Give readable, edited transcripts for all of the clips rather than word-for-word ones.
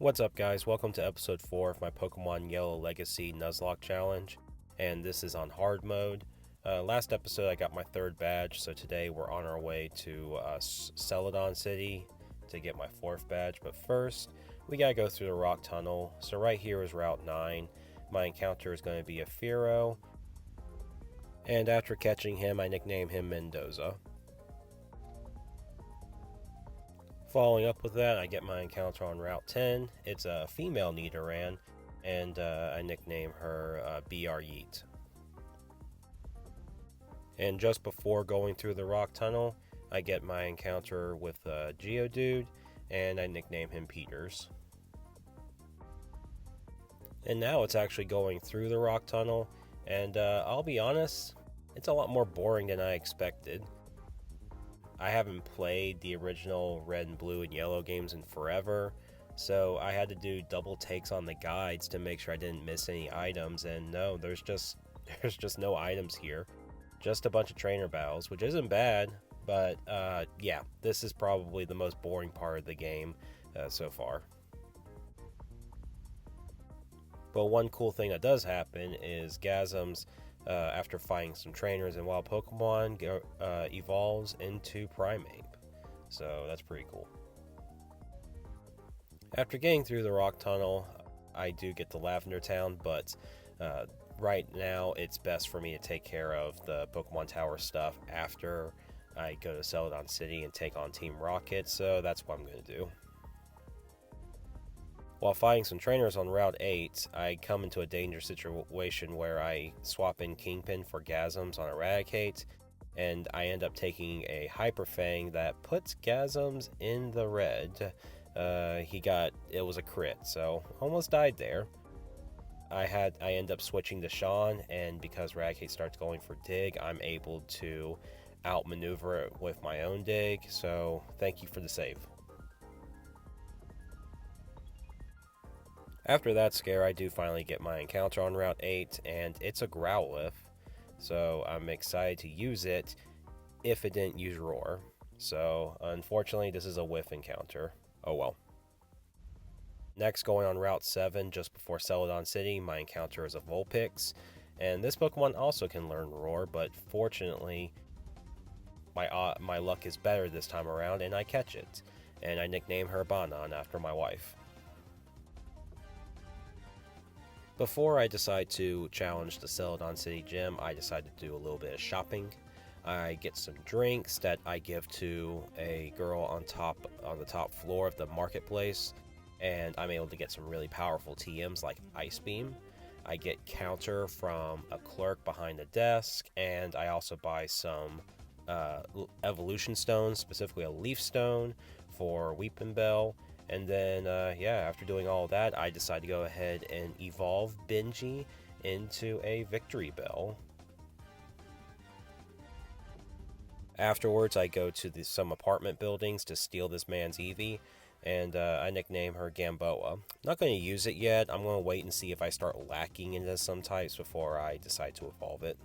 What's up, guys? Welcome to episode 4 of my Pokemon Yellow Legacy Nuzlocke challenge, and this is on hard mode. Last episode I got my 3rd badge, so today we're on our way to Celadon City to get my 4th badge, but first we gotta go through the rock tunnel. So right here is Route 9. My encounter is going to be a Fearow, and after catching him I nickname him Mendoza. Following up with that, I get my encounter on Route 10. It's a female Nidoran, and I nickname her BR Yeet. And just before going through the rock tunnel, I get my encounter with Geodude, and I nickname him Peters. And now it's actually going through the rock tunnel, and I'll be honest, it's a lot more boring than I expected. I haven't played the original Red and Blue and Yellow games in forever, so I had to do double takes on the guides to make sure I didn't miss any items, and no, there's just no items here. Just a bunch of trainer battles, which isn't bad, but yeah, this is probably the most boring part of the game so far. But one cool thing that does happen is Gasms, after fighting some trainers and wild Pokemon, evolves into Primeape. So that's pretty cool. After getting through the rock tunnel, I do get to Lavender Town, but right now it's best for me to take care of the Pokemon Tower stuff after I go to Celadon City and take on Team Rocket, so that's what I'm going to do. While fighting some trainers on Route 8, I come into a dangerous situation where I swap in Kingpin for Gasms on Eradicate, and I end up taking a Hyper Fang that puts Gasms in the red. It was a crit, so almost died there. I end up switching to Sean, and because Eradicate starts going for Dig, I'm able to outmaneuver it with my own Dig, so thank you for the save. After that scare, I do finally get my encounter on Route 8, and it's a Growlithe, so I'm excited to use it if it didn't use Roar. So, unfortunately, this is a whiff encounter. Oh well. Next, going on Route 7, just before Celadon City, my encounter is a Vulpix, and this Pokemon also can learn Roar, but fortunately, my luck is better this time around, and I catch it, and I nickname her Banan after my wife. Before I decide to challenge the Celadon City Gym, I decide to do a little bit of shopping. I get some drinks that I give to a girl on the top floor of the marketplace, and I'm able to get some really powerful TMs like Ice Beam. I get counter from a clerk behind the desk, and I also buy some evolution stones, specifically a leaf stone for Weepinbell. And then, after doing all that, I decide to go ahead and evolve Benji into a Victory Bell. Afterwards, I go to some apartment buildings to steal this man's Eevee, and I nickname her Gamboa. Not going to use it yet. I'm going to wait and see if I start lacking into some types before I decide to evolve it.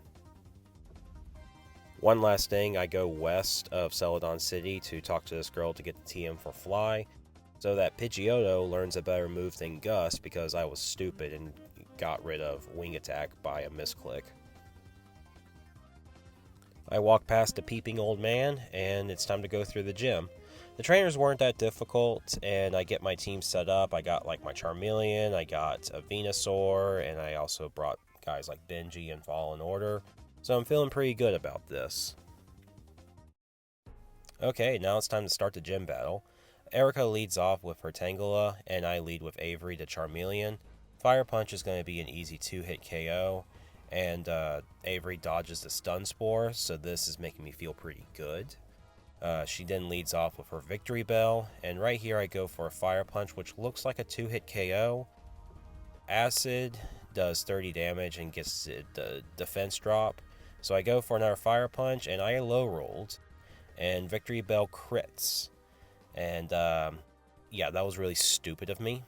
One last thing, I go west of Celadon City to talk to this girl to get the TM for Fly, so that Pidgeotto learns a better move than Gus because I was stupid and got rid of Wing Attack by a misclick. I walk past a peeping old man, and it's time to go through the gym. The trainers weren't that difficult, and I get my team set up. I got like my Charmeleon, I got a Venusaur, and I also brought guys like Benji and Fallen Order, so I'm feeling pretty good about this. Okay, now it's time to start the gym battle. Erika leads off with her Tangela, and I lead with Avery the Charmeleon. Fire Punch is going to be an easy 2-hit KO, and Avery dodges the Stun Spore, so this is making me feel pretty good. She then leads off with her Victory Bell, and right here I go for a Fire Punch, which looks like a 2-hit KO. Acid does 30 damage and gets the defense drop, so I go for another Fire Punch, and I low rolled, and Victory Bell crits. And, yeah, that was really stupid of me.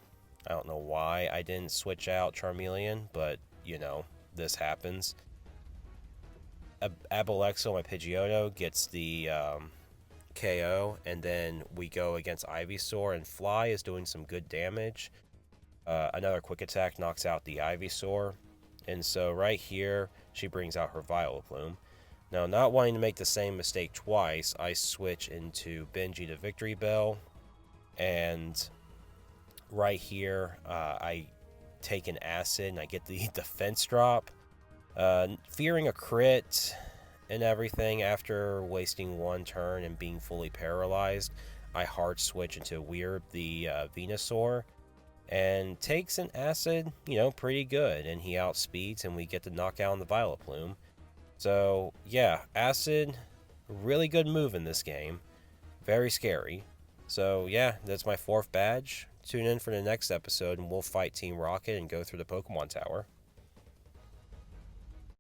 I don't know why I didn't switch out Charmeleon, but, you know, this happens. Abalexo, my Pidgeotto, gets the KO, and then we go against Ivysaur, and Fly is doing some good damage. Another quick attack knocks out the Ivysaur, and so right here, she brings out her Vileplume. Now, not wanting to make the same mistake twice, I switch into Benji to Victory Bell, and right here, I take an Acid, and I get the defense drop. Fearing a crit and everything after wasting one turn and being fully paralyzed, I hard switch into Weird the Venusaur, and takes an Acid, pretty good, and he outspeeds, and we get to knock out on the Vileplume. So, yeah, Acid, really good move in this game. Very scary. So, yeah, that's my 4th badge. Tune in for the next episode, and we'll fight Team Rocket and go through the Pokemon Tower.